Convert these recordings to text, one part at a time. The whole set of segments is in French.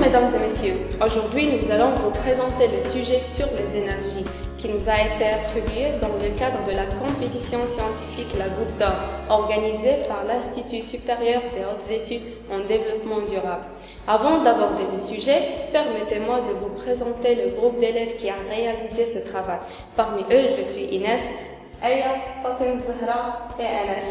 mesdames et messieurs. Aujourd'hui, nous allons vous présenter le sujet sur les énergies qui nous a été attribué dans le cadre de la compétition scientifique La Goutte d'Or, organisée par l'Institut supérieur des hautes études en développement durable. Avant d'aborder le sujet, permettez-moi de vous présenter le groupe d'élèves qui a réalisé ce travail. Parmi eux, je suis Inès, Aya, Fatin Zahra et Anas.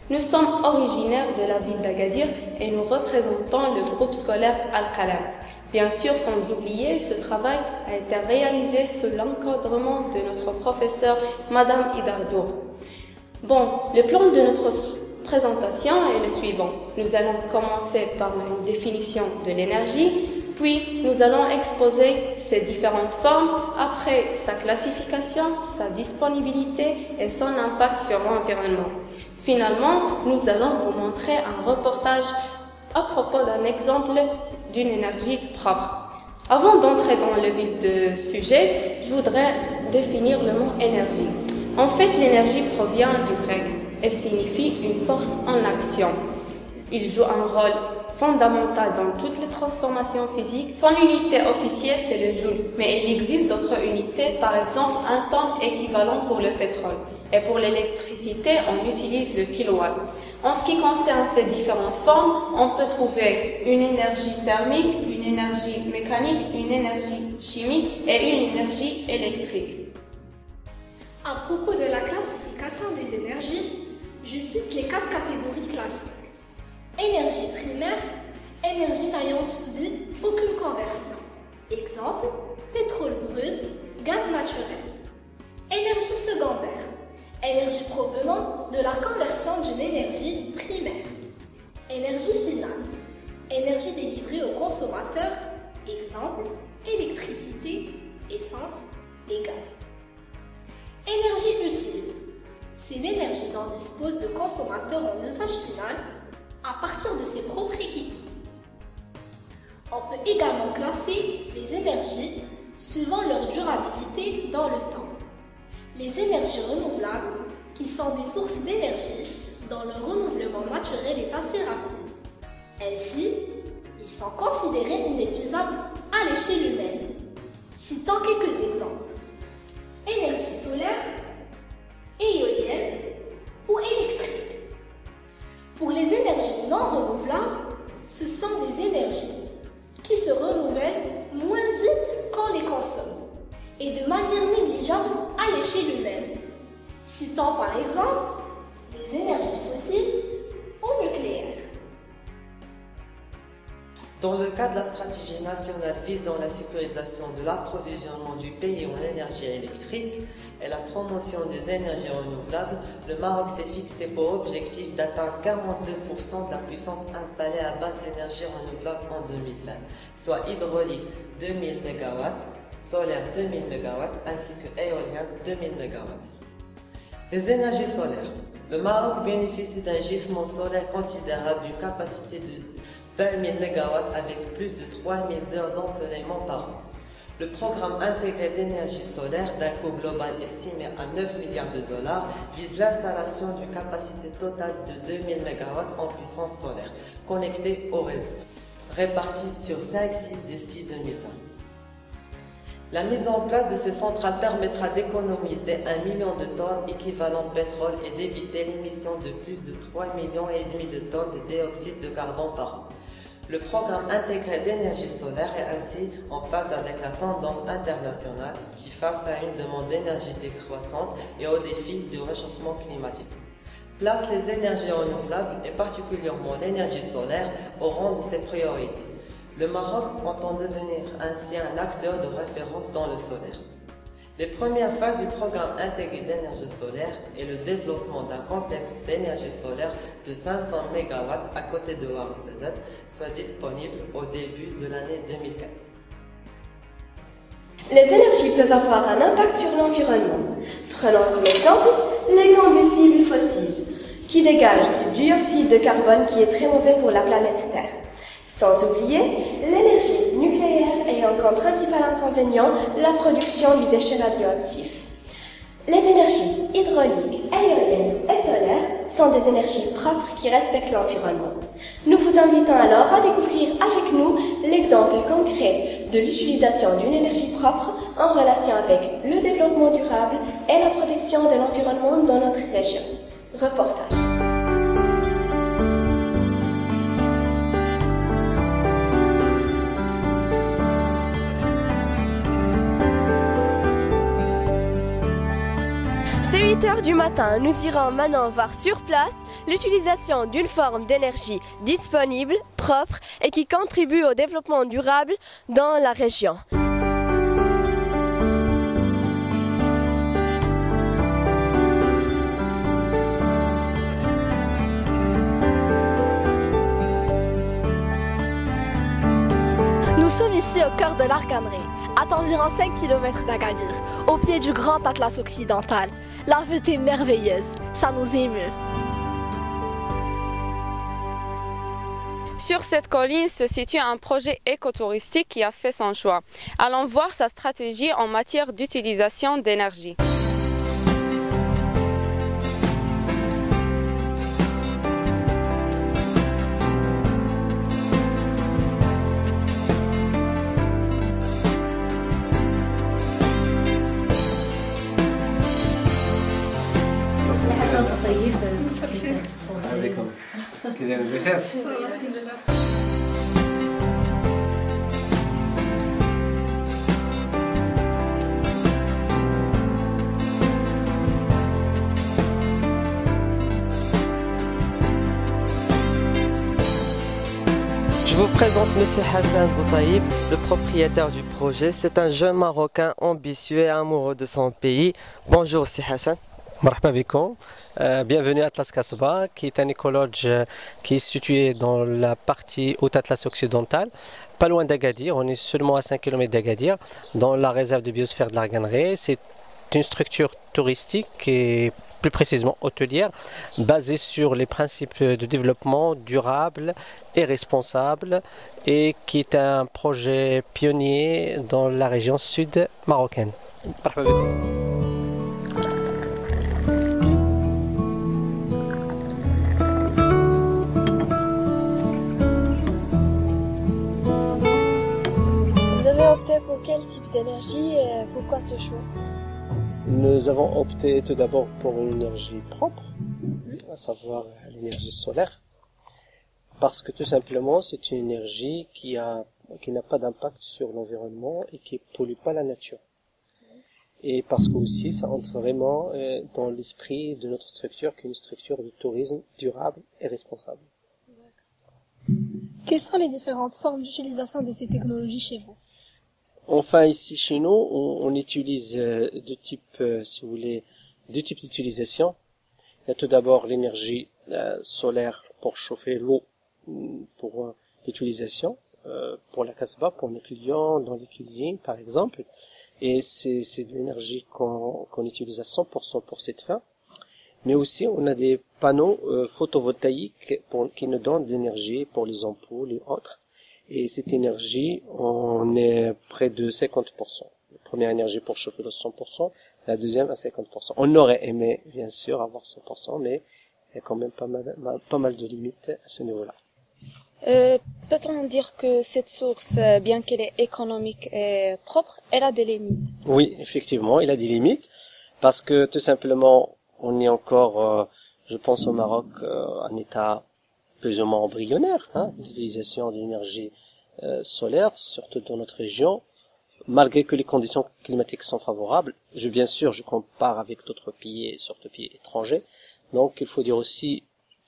Nous sommes originaires de la ville d'Agadir et nous représentons le groupe scolaire Al-Qalam. Bien sûr, sans oublier, ce travail a été réalisé sous l'encadrement de notre professeure, Madame Idardour. Bon, le plan de notre présentation est le suivant. Nous allons commencer par une définition de l'énergie, puis nous allons exposer ses différentes formes, après sa classification, sa disponibilité et son impact sur l'environnement. Finalement, nous allons vous montrer un reportage à propos d'un exemple d'une énergie propre. Avant d'entrer dans le vif du sujet, je voudrais définir le mot énergie. En fait, l'énergie provient du grec et signifie une force en action. Il joue un rôle fondamental dans toutes les transformations physiques. Son unité officielle, c'est le joule, mais il existe d'autres unités, par exemple un tonne équivalent pour le pétrole. Et pour l'électricité, on utilise le kilowatt. En ce qui concerne ces différentes formes, on peut trouver une énergie thermique, une énergie mécanique, une énergie chimique et une énergie électrique. À propos de la classification des énergies, je cite les 4 catégories classiques. Énergie primaire, énergie n'ayant subi aucune conversion. Exemple, pétrole brut, gaz naturel. Énergie secondaire, énergie provenant de la conversion d'une énergie primaire. Énergie finale, énergie délivrée au consommateur. Exemple, électricité, essence et gaz. Énergie utile, c'est l'énergie dont dispose le consommateur en usage final à partir de ses propres équipements. On peut également classer les énergies suivant leur durabilité dans le temps. Les énergies renouvelables, qui sont des sources d'énergie dont le renouvellement naturel est assez rapide. Ainsi, ils sont considérés inépuisables à l'échelle humaine. Citons quelques exemples. Énergie solaire, éolienne ou électrique. Pour les énergies non renouvelables, ce sont des énergies qui se renouvellent moins vite qu'on les consomme et de manière négligeable à l'échelle humaine. Citons par exemple les énergies fossiles ou nucléaires. Dans le cadre de la stratégie nationale visant la sécurisation de l'approvisionnement du pays en énergie électrique et la promotion des énergies renouvelables, le Maroc s'est fixé pour objectif d'atteindre 42% de la puissance installée à base d'énergie renouvelable en 2020, soit hydraulique 2000 MW, solaire 2000 MW ainsi que éolien 2000 MW. Les énergies solaires. Le Maroc bénéficie d'un gisement solaire considérable d'une capacité de 20 000 MW avec plus de 3 000 heures d'ensoleillement par an. Le programme intégré d'énergie solaire d'un coût global estimé à 9 milliards de dollars vise l'installation d'une capacité totale de 2 000 MW en puissance solaire connectée au réseau, répartie sur 5 sites d'ici 2020. La mise en place de ces centrales permettra d'économiser 1 million de tonnes équivalent de pétrole et d'éviter l'émission de plus de 3,5 millions de tonnes de dioxyde de carbone par an. Le programme intégré d'énergie solaire est ainsi en phase avec la tendance internationale qui, face à une demande d'énergie décroissante et aux défis du réchauffement climatique, place les énergies renouvelables et particulièrement l'énergie solaire au rang de ses priorités. Le Maroc entend devenir ainsi un acteur de référence dans le solaire. Les premières phases du programme intégré d'énergie solaire et le développement d'un complexe d'énergie solaire de 500 MW à côté de Ouarzazate soient disponibles au début de l'année 2015. Les énergies peuvent avoir un impact sur l'environnement. Prenons comme exemple les combustibles fossiles, qui dégagent du dioxyde de carbone qui est très mauvais pour la planète Terre. Sans oublier l'énergie nucléaire ayant comme principal inconvénient la production du déchet radioactif. Les énergies hydrauliques, éoliennes et solaires sont des énergies propres qui respectent l'environnement. Nous vous invitons alors à découvrir avec nous l'exemple concret de l'utilisation d'une énergie propre en relation avec le développement durable et la protection de l'environnement dans notre région. Reportage. C'est 8 heures du matin, nous irons maintenant voir sur place l'utilisation d'une forme d'énergie disponible, propre et qui contribue au développement durable dans la région. Nous sommes ici au cœur de l'Arganerie, à environ 5 km d'Agadir, au pied du Grand Atlas occidental. La vue est merveilleuse, ça nous émeut. Sur cette colline se situe un projet écotouristique qui a fait son choix. Allons voir sa stratégie en matière d'utilisation d'énergie. عليكم كذا بخير. Je vous présente M. Hassan Boutaïb, le propriétaire du projet. C'est un jeune Marocain ambitieux et amoureux de son pays. Bonjour, M. Hassan. مرحبا بكم. Bienvenue à Atlas Kasbah, qui est un écologe qui est situé dans la partie Haut Atlas occidental, pas loin d'Agadir. On est seulement à 5 km d'Agadir, dans la réserve de biosphère de l'Arganerie. C'est une structure touristique et plus précisément hôtelière, basée sur les principes de développement durable et responsable, et qui est un projet pionnier dans la région sud marocaine. مرحبا بكم. Opté pour quel type d'énergie et pourquoi ce choix? Nous avons opté tout d'abord pour une énergie propre, à savoir l'énergie solaire, parce que tout simplement c'est une énergie qui n'a pas d'impact sur l'environnement et qui ne pollue pas la nature. Et parce que aussi ça entre vraiment dans l'esprit de notre structure, qui est une structure de tourisme durable et responsable. Quelles sont les différentes formes d'utilisation de ces technologies chez vous? Enfin, ici chez nous, on utilise deux types, si vous voulez, deux types d'utilisation. Il y a tout d'abord l'énergie solaire pour chauffer l'eau pour l'utilisation, pour la Kasbah, pour nos clients, dans les cuisines par exemple. Et c'est de l'énergie qu'on utilise à 100% pour cette fin. Mais aussi, on a des panneaux photovoltaïques qui nous donnent de l'énergie pour les ampoules et autres. Et cette énergie, on est près de 50%. La première énergie pour chauffer de 100%, la deuxième à 50%. On aurait aimé, bien sûr, avoir 100%, mais il y a quand même pas mal de limites à ce niveau-là. Peut-on dire que cette source, bien qu'elle est économique et propre, elle a des limites? Oui, effectivement, elle a des limites, parce que tout simplement, on est encore, je pense au Maroc, en état plus ou moins embryonnaire, d'utilisation d'énergie solaire, surtout dans notre région, malgré que les conditions climatiques sont favorables. Bien sûr, je compare avec d'autres pays, et surtout pays étrangers. Donc, il faut dire aussi,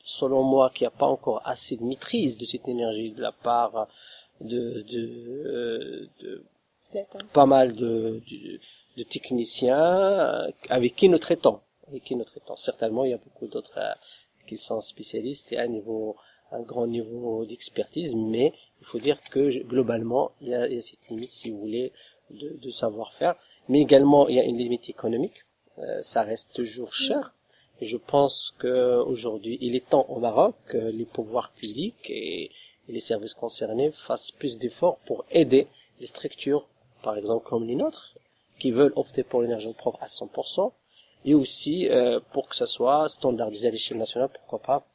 selon moi, qu'il n'y a pas encore assez de maîtrise de cette énergie de la part de pas mal de techniciens avec qui nous traitons. Certainement, il y a beaucoup d'autres qui sont spécialistes et un grand niveau d'expertise, mais il faut dire que globalement, il y a cette limite, si vous voulez, de savoir-faire. Mais également, il y a une limite économique. Ça reste toujours cher. Et je pense qu'aujourd'hui, il est temps au Maroc que les pouvoirs publics et les services concernés fassent plus d'efforts pour aider les structures, par exemple comme les nôtres, qui veulent opter pour l'énergie propre à 100%, et aussi pour que ça soit standardisé à l'échelle nationale, pourquoi pas,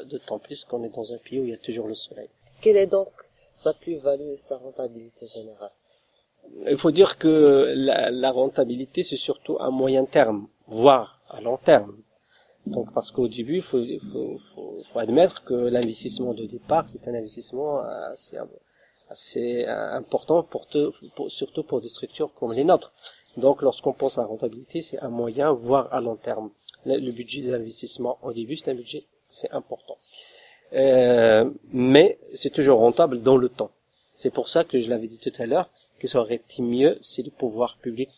d'autant plus qu'on est dans un pays où il y a toujours le soleil. Quelle est donc sa plus-value et sa rentabilité générale? Il faut dire que la rentabilité, c'est surtout à moyen terme, voire à long terme. Donc, parce qu'au début, il faut admettre que l'investissement de départ, c'est un investissement assez important surtout pour des structures comme les nôtres. Donc, lorsqu'on pense à la rentabilité, c'est à moyen, voire à long terme. Le budget de l'investissement au début, c'est important. Mais c'est toujours rentable dans le temps. C'est pour ça que je l'avais dit tout à l'heure, que ça aurait été mieux si les pouvoirs publics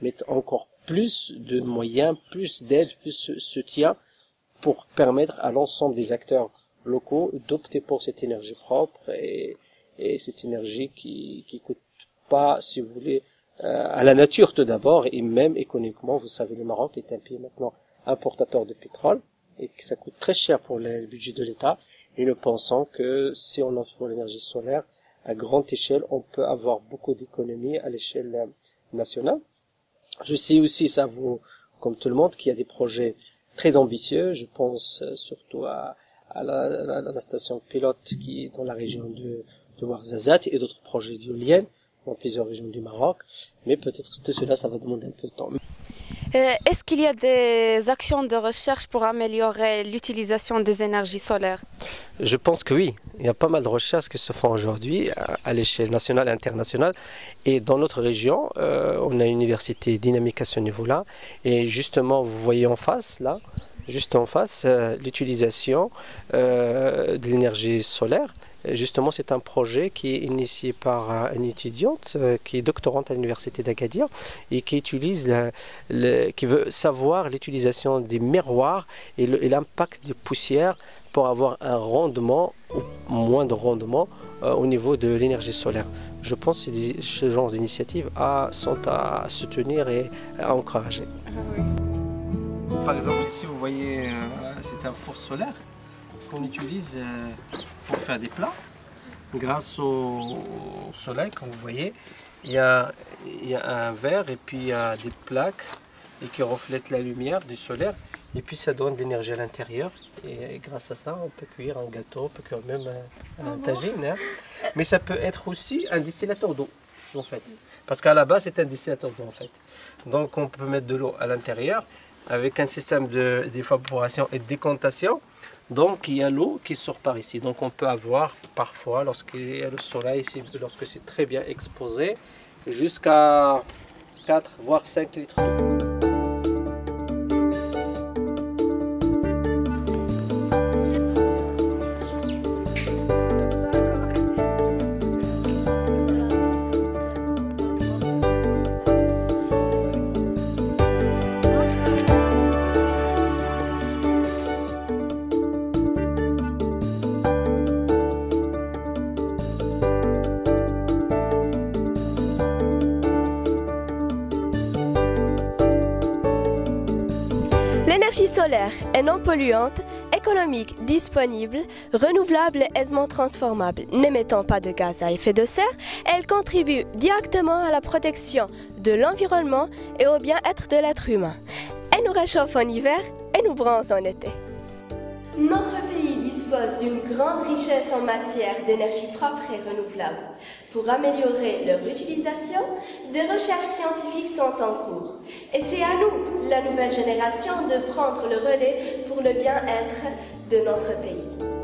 mettent encore plus de moyens, plus d'aide, plus soutien pour permettre à l'ensemble des acteurs locaux d'opter pour cette énergie propre et cette énergie qui coûte pas, si vous voulez, à la nature tout d'abord, et même économiquement. Vous savez, le Maroc est un pays maintenant importateur de pétrole et que ça coûte très cher pour le budget de l'État, et nous pensons que si on offre l'énergie solaire à grande échelle, on peut avoir beaucoup d'économies à l'échelle nationale. Je sais aussi, ça vaut comme tout le monde, qu'il y a des projets très ambitieux. Je pense surtout à la station pilote qui est dans la région de Ouarzazate et d'autres projets d'éoliennes dans plusieurs régions du Maroc. Mais peut-être tout cela, ça va demander un peu de temps. Est-ce qu'il y a des actions de recherche pour améliorer l'utilisation des énergies solaires? Je pense que oui. Il y a pas mal de recherches qui se font aujourd'hui à l'échelle nationale et internationale. Et dans notre région, on a une université dynamique à ce niveau-là. Et justement, vous voyez en face, là, juste en face, l'utilisation de l'énergie solaire. Justement, c'est un projet qui est initié par une étudiante qui est doctorante à l'université d'Agadir et qui utilise qui veut savoir l'utilisation des miroirs et l'impact des poussières pour avoir un rendement ou moins de rendement au niveau de l'énergie solaire. Je pense que ce genre d'initiatives sont à soutenir et à encourager. Oui. Par exemple, ici, vous voyez, c'est un four solaire qu'on utilise pour faire des plats. Grâce au soleil, comme vous voyez, il y a un verre et puis il y a des plaques et qui reflètent la lumière du solaire. Et puis ça donne de l'énergie à l'intérieur. Et grâce à ça, on peut cuire un gâteau, on peut cuire même un tagine. Hein. Mais ça peut être aussi un distillateur d'eau, en fait. Parce qu'à la base, c'est un distillateur d'eau, en fait. Donc on peut mettre de l'eau à l'intérieur avec un système d'évaporation et de décantation. Donc il y a l'eau qui sort par ici. Donc on peut avoir parfois, lorsqu'il y a le soleil, lorsque c'est très bien exposé, jusqu'à 4 voire 5 litres d'eau. L'énergie solaire est non polluante, économique, disponible, renouvelable et aisément transformable, n'émettant pas de gaz à effet de serre. Elle contribue directement à la protection de l'environnement et au bien-être de l'être humain. Elle nous réchauffe en hiver et nous bronze en été. Notre pays dispose d'une grande richesse en matière d'énergie propre et renouvelable. Pour améliorer leur utilisation, des recherches scientifiques sont en cours. Et c'est à nous, la nouvelle génération, de prendre le relais pour le bien-être de notre pays.